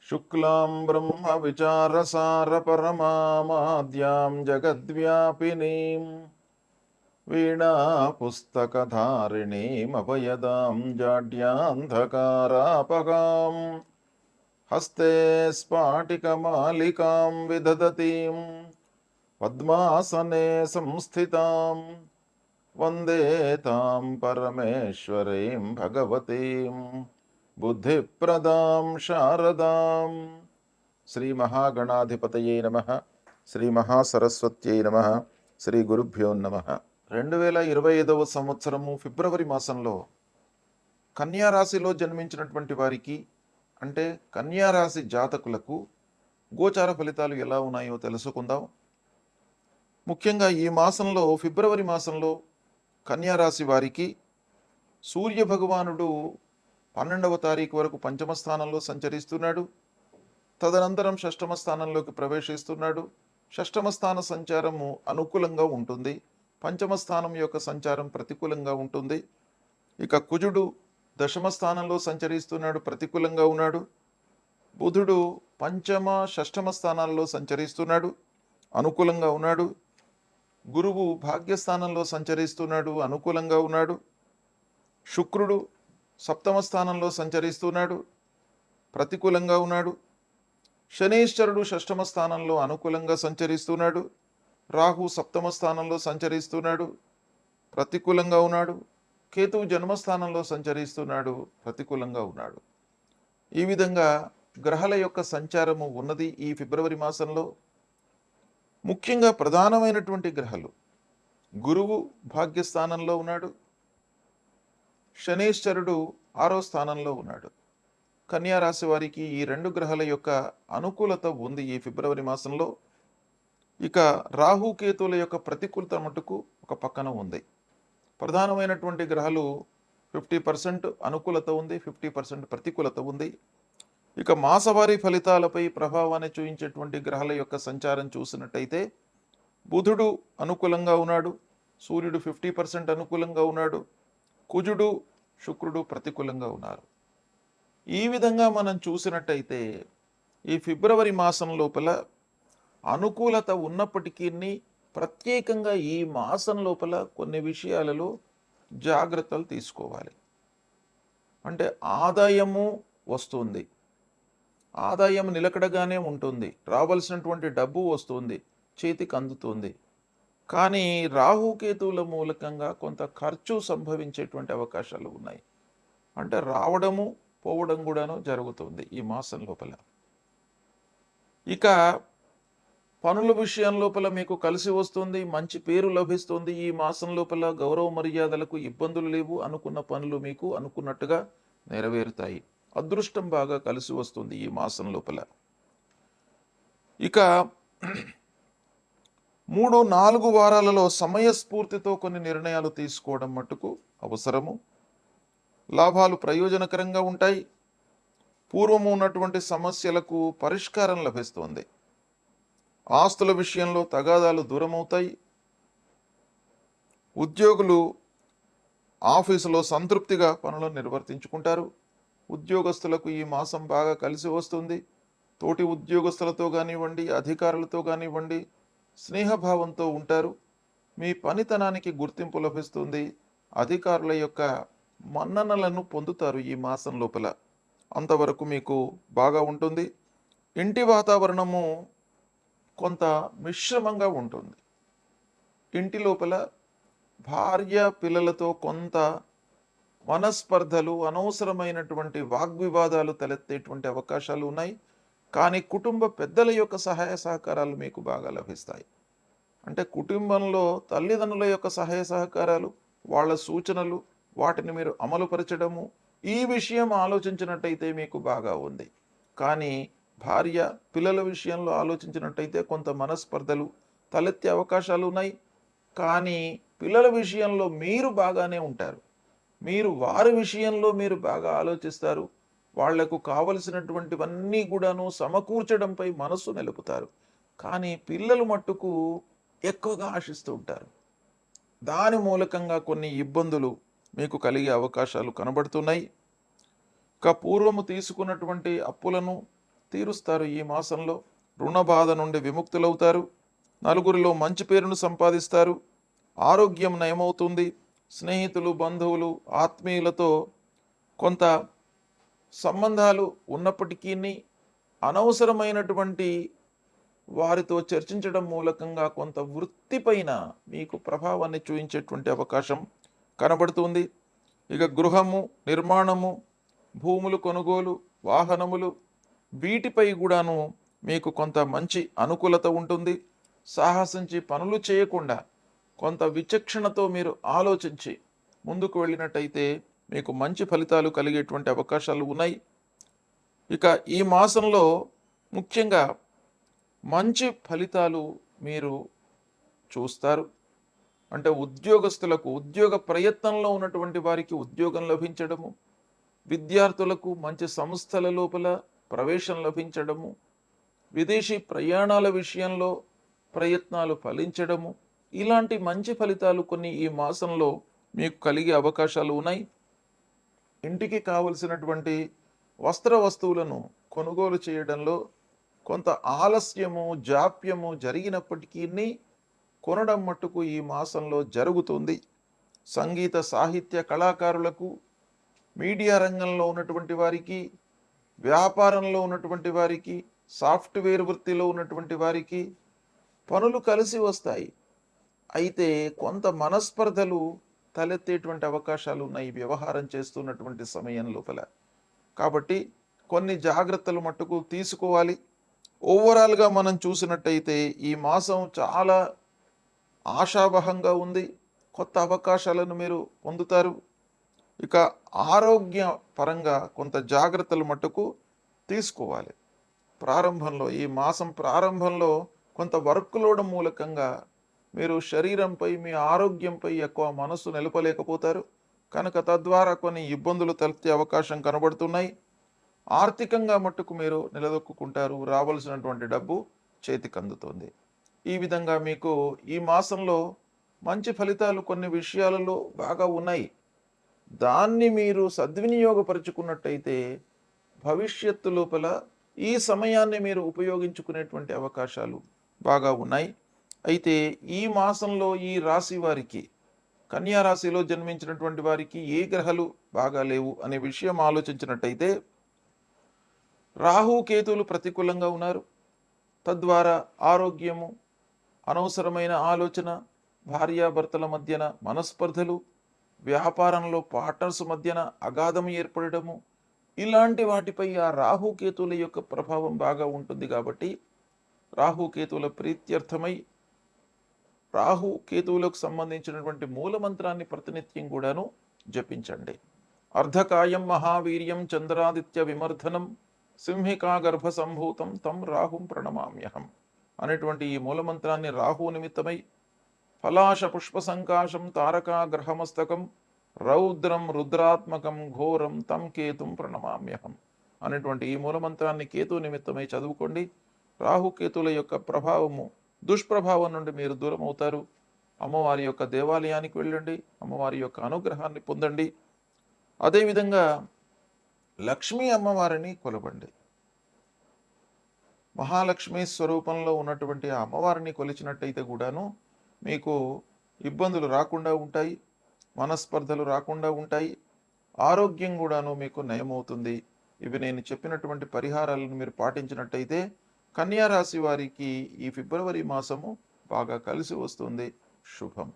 శుక్లాం బ్రహ్మవిచారసారపరమామాద్యాం జగద్వ్యాపినీం వీణాపుస్తకధారిణీమభయదాం జాడ్యాన్ధకారాపగాం హస్తే స్ఫాటికమాలికాం విదధతీం పద్మాసనే సంస్థితాం వందే తాం పరమేశ్వరీం భగవతీం బుద్ధిప్రదాం శారదాం. శ్రీ మహాగణాధిపతయే నమః. శ్రీ మహాసరస్వత్యై నమః. శ్రీ గురుభ్యో నమః. 2025వ సంవత్సరము ఫిబ్రవరి మాసంలో కన్యారాశిలో జన్మించినటువంటి వారికి, అంటే కన్యారాశి జాతకులకు గోచార ఫలితాలు ఎలా ఉన్నాయో తెలుసుకుందాం. ముఖ్యంగా ఈ మాసంలో, ఫిబ్రవరి మాసంలో కన్యారాశి వారికి సూర్య భగవానుడు 12వ తారీఖు వరకు పంచమ స్థానంలో సంచరిస్తున్నాడు. తదనంతరం షష్టమ స్థానంలోకి ప్రవేశిస్తున్నాడు. షష్టమ స్థాన సంచారము అనుకూలంగా ఉంటుంది, పంచమ స్థానం యొక్క సంచారం ప్రతికూలంగా ఉంటుంది. ఇక కుజుడు దశమ స్థానంలో సంచరిస్తున్నాడు, ప్రతికూలంగా ఉన్నాడు. బుధుడు పంచమ షష్టమ స్థానాల్లో సంచరిస్తున్నాడు, అనుకూలంగా ఉన్నాడు. గురువు భాగ్యస్థానంలో సంచరిస్తున్నాడు, అనుకూలంగా ఉన్నాడు. శుక్రుడు సప్తమ స్థానంలో సంచరిస్తున్నాడు, ప్రతికూలంగా ఉన్నాడు. శనీశ్వరుడు షష్టమ స్థానంలో అనుకూలంగా సంచరిస్తున్నాడు. రాహు సప్తమ స్థానంలో సంచరిస్తున్నాడు, ప్రతికూలంగా ఉన్నాడు. కేతువు జన్మస్థానంలో సంచరిస్తున్నాడు, ప్రతికూలంగా ఉన్నాడు. ఈ విధంగా గ్రహాల యొక్క సంచారము ఉన్నది ఈ ఫిబ్రవరి మాసంలో. ముఖ్యంగా ప్రధానమైనటువంటి గ్రహాలు, గురువు భాగ్యస్థానంలో ఉన్నాడు, శనీశ్వరుడు 6వ స్థానంలో ఉన్నాడు. కన్యారాశి వారికి ఈ 2 గ్రహాల యొక్క అనుకూలత ఉంది ఈ ఫిబ్రవరి మాసంలో. ఇక రాహుకేతువుల యొక్క ప్రతికూలత మటుకు ఒక పక్కన ఉంది. ప్రధానమైనటువంటి గ్రహాలు 50% అనుకూలత ఉంది, 50% ప్రతికూలత ఉంది. ఇక మాసవారీ ఫలితాలపై ప్రభావాన్ని చూపించేటువంటి గ్రహాల యొక్క సంచారం చూసినట్టయితే బుధుడు అనుకూలంగా ఉన్నాడు, సూర్యుడు 50% అనుకూలంగా ఉన్నాడు, కుజుడు శుక్రుడు ప్రతికూలంగా ఉన్నారు. ఈ విధంగా మనం చూసినట్టయితే ఈ ఫిబ్రవరి మాసం లోపల అనుకూలత ఉన్నప్పటికీ ప్రత్యేకంగా ఈ మాసం లోపల కొన్ని విషయాలలో జాగ్రత్తలు తీసుకోవాలి. అంటే ఆదాయము వస్తుంది, ఆదాయం నిలకడగానే ఉంటుంది, రావాల్సినటువంటి డబ్బు వస్తుంది, చేతికి అందుతుంది. కానీ రాహుకేతువుల మూలకంగా కొంత ఖర్చు సంభవించేటువంటి అవకాశాలు ఉన్నాయి. అంటే రావడము పోవడం కూడాను జరుగుతుంది ఈ మాసం లోపల. ఇక పనుల విషయం లోపల మీకు కలిసి వస్తుంది, మంచి పేరు లభిస్తుంది. ఈ మాసం లోపల గౌరవ మర్యాదలకు ఇబ్బందులు లేవు. అనుకున్న పనులు మీకు అనుకున్నట్టుగా నెరవేరుతాయి. అదృష్టం బాగా కలిసి వస్తుంది ఈ మాసం లోపల. ఇక 3-4 వారాలలో సమయస్ఫూర్తితో కొన్ని నిర్ణయాలు తీసుకోవడం మట్టుకు అవసరము. లాభాలు ప్రయోజనకరంగా ఉంటాయి. పూర్వము ఉన్నటువంటి సమస్యలకు పరిష్కారం లభిస్తుంది. ఆస్తుల విషయంలో తగాదాలు దూరమవుతాయి. ఉద్యోగులు ఆఫీసులో సంతృప్తిగా పనులను నిర్వర్తించుకుంటారు. ఉద్యోగస్తులకు ఈ మాసం బాగా కలిసి వస్తుంది. తోటి ఉద్యోగస్తులతో కానివ్వండి, అధికారులతో కానివ్వండి, స్నేహభావంతో ఉంటారు. మీ పనితనానికి గుర్తింపు లభిస్తుంది. అధికారుల యొక్క మన్ననలను పొందుతారు ఈ మాసం లోపల. అంతవరకు మీకు బాగా ఉంటుంది. ఇంటి వాతావరణము కొంత మిశ్రమంగా ఉంటుంది. ఇంటి లోపల భార్య పిల్లలతో కొంత మనస్పర్ధలు, అనవసరమైనటువంటి వాగ్వివాదాలు తలెత్తేటువంటి అవకాశాలు ఉన్నాయి. కానీ కుటుంబ పెద్దల యొక్క సహాయ సహకారాలు మీకు బాగా లభిస్తాయి. అంటే కుటుంబంలో తల్లిదండ్రుల యొక్క సహాయ సహకారాలు, వాళ్ళ సూచనలు, వాటిని మీరు అమలుపరచడము, ఈ విషయం ఆలోచించినట్టయితే మీకు బాగా ఉంది. కానీ భార్య పిల్లల విషయంలో ఆలోచించినట్టయితే కొంత మనస్పర్ధలు తలెత్తే అవకాశాలు ఉన్నాయి. కానీ పిల్లల విషయంలో మీరు బాగానే ఉంటారు. మీరు వారి విషయంలో మీరు బాగా ఆలోచిస్తారు. వాళ్లకు కావలసినటువంటివన్నీ కూడాను సమకూర్చడంపై మనస్సు నిలుపుతారు. కానీ పిల్లలు మట్టుకు ఎక్కువగా ఆశిస్తూ ఉంటారు. దాని మూలకంగా కొన్ని ఇబ్బందులు మీకు కలిగే అవకాశాలు కనబడుతున్నాయి. పూర్వము తీసుకున్నటువంటి అప్పులను తీరుస్తారు. ఈ మాసంలో రుణ బాధ నుండి విముక్తులవుతారు. నలుగురిలో మంచి పేరును సంపాదిస్తారు. ఆరోగ్యం నయమవుతుంది. స్నేహితులు, బంధువులు, ఆత్మీయులతో కొంత సంబంధాలు ఉన్నప్పటికీ అనవసరమైనటువంటి వారితో చర్చించడం మూలకంగా కొంత వృత్తిపైన మీకు ప్రభావాన్ని చూపించేటువంటి అవకాశం కనబడుతుంది. ఇక గృహము, నిర్మాణము, భూములు కొనుగోలు, వాహనములు, వీటిపై కూడాను మీకు కొంత మంచి అనుకూలత ఉంటుంది. సాహసించి పనులు చేయకుండా కొంత విచక్షణతో మీరు ఆలోచించి ముందుకు వెళ్ళినట్టయితే మీకు మంచి ఫలితాలు కలిగేటువంటి అవకాశాలు ఉన్నాయి. ఇక ఈ మాసంలో ముఖ్యంగా మంచి ఫలితాలు మీరు చూస్తారు. అంటే ఉద్యోగస్తులకు, ఉద్యోగ ప్రయత్నంలో ఉన్నటువంటి వారికి ఉద్యోగం లభించడము, విద్యార్థులకు మంచి సంస్థల లోపల ప్రవేశం లభించడము, విదేశీ ప్రయాణాల విషయంలో ప్రయత్నాలు ఫలించడము, ఇలాంటి మంచి ఫలితాలు కొన్ని ఈ మాసంలో మీకు కలిగే అవకాశాలు ఉన్నాయి. ఇంటికి కావలసినటువంటి వస్త్ర వస్తువులను కొనుగోలు చేయడంలో కొంత ఆలస్యము, జాప్యము జరిగినప్పటికీ కొనడం మట్టుకు ఈ మాసంలో జరుగుతుంది. సంగీత, సాహిత్య కళాకారులకు, మీడియా రంగంలో ఉన్నటువంటి వారికి, వ్యాపారంలో ఉన్నటువంటి వారికి, సాఫ్ట్వేర్ వృత్తిలో ఉన్నటువంటి వారికి పనులు కలిసి వస్తాయి. అయితే కొంత మనస్పర్ధలు తలెత్తేటువంటి అవకాశాలు ఉన్నాయి వ్యవహారం చేస్తున్నటువంటి సమయం లోపల. కాబట్టి కొన్ని జాగ్రత్తలు మట్టుకు తీసుకోవాలి. ఓవరాల్గా మనం చూసినట్టయితే ఈ మాసం చాలా ఆశావహంగా ఉంది. కొత్త అవకాశాలను మీరు పొందుతారు. ఇక ఆరోగ్య పరంగా కొంత జాగ్రత్తలు మట్టుకు తీసుకోవాలి. ప్రారంభంలో, ఈ మాసం ప్రారంభంలో కొంత వర్క్ లోడ్ మూలకంగా మీరు శరీరంపై, మీ ఆరోగ్యంపై ఎక్కువ మనసు నిలపలేకపోతారు. కనుక తద్వారా కొన్ని ఇబ్బందులు తలెత్తే అవకాశం కనబడుతున్నాయి. ఆర్థికంగా మట్టుకు మీరు నిలదొక్కుంటారు. రావాల్సినటువంటి డబ్బు చేతికి అందుతుంది. ఈ విధంగా మీకు ఈ మాసంలో మంచి ఫలితాలు కొన్ని విషయాలలో బాగా ఉన్నాయి. దాన్ని మీరు సద్వినియోగపరుచుకున్నట్టయితే భవిష్యత్తు లోపల ఈ సమయాన్ని మీరు ఉపయోగించుకునేటువంటి అవకాశాలు బాగా ఉన్నాయి. అయితే ఈ మాసంలో ఈ రాశి వారికి, కన్యా రాశిలో జన్మించినటువంటి వారికి ఏ గ్రహాలు బాగా లేవు అనే విషయం ఆలోచించినట్టయితే రాహు, కేతువులు ప్రతికూలంగా ఉన్నారు. తద్వారా ఆరోగ్యము, అనవసరమైన ఆలోచన, భార్యాభర్తల మధ్యన మనస్పర్ధలు, వ్యాపారంలో పార్ట్నర్స్ మధ్యన అగాధం ఏర్పడము, ఇలాంటి వాటిపై ఆ రాహుకేతువుల యొక్క ప్రభావం బాగా ఉంటుంది. కాబట్టి రాహుకేతువుల ప్రీత్యర్థమై రాహుకేతువులకు సంబంధించినటువంటి మూలమంత్రాన్ని ప్రతినిత్యం కూడాను జపించండి. అర్ధకాయం మహావీర్యం చంద్రాదిత్య విమర్ధనం సింహికా గర్భ సంభూతం తం రాహుం ప్రణమామ్యహం అనేటువంటి ఈ మూలమంత్రాన్ని రాహు నిమిత్తమై ఫలాశ పుష్ప సంకాశం తారకా గ్రహమస్తకం రౌద్రం రుద్రాత్మకం ఘోరం తం కేతుం ప్రణమామ్యహం అనేటువంటి ఈ మూలమంత్రాన్ని కేతు నిమిత్తమై చదువుకోండి. రాహుకేతుల యొక్క ప్రభావము, దుష్ప్రభావం నుండి మీరు దూరం అవుతారు. అమ్మవారి యొక్క దేవాలయానికి వెళ్ళండి, అమ్మవారి యొక్క అనుగ్రహాన్ని పొందండి. అదేవిధంగా లక్ష్మీ అమ్మవారిని కొలవండి. మహాలక్ష్మి స్వరూపంలో ఉన్నటువంటి ఆ అమ్మవారిని కొలిచినట్టయితే కూడాను మీకు ఇబ్బందులు రాకుండా ఉంటాయి, మనస్పర్ధలు రాకుండా ఉంటాయి, ఆరోగ్యం కూడాను మీకు నయమవుతుంది. ఇవి నేను చెప్పినటువంటి పరిహారాలను మీరు పాటించినట్టయితే కన్యా రాశి వారికి ఈ ఫిబ్రవరి మాసము బాగా కలిసి వస్తుంది. శుభం.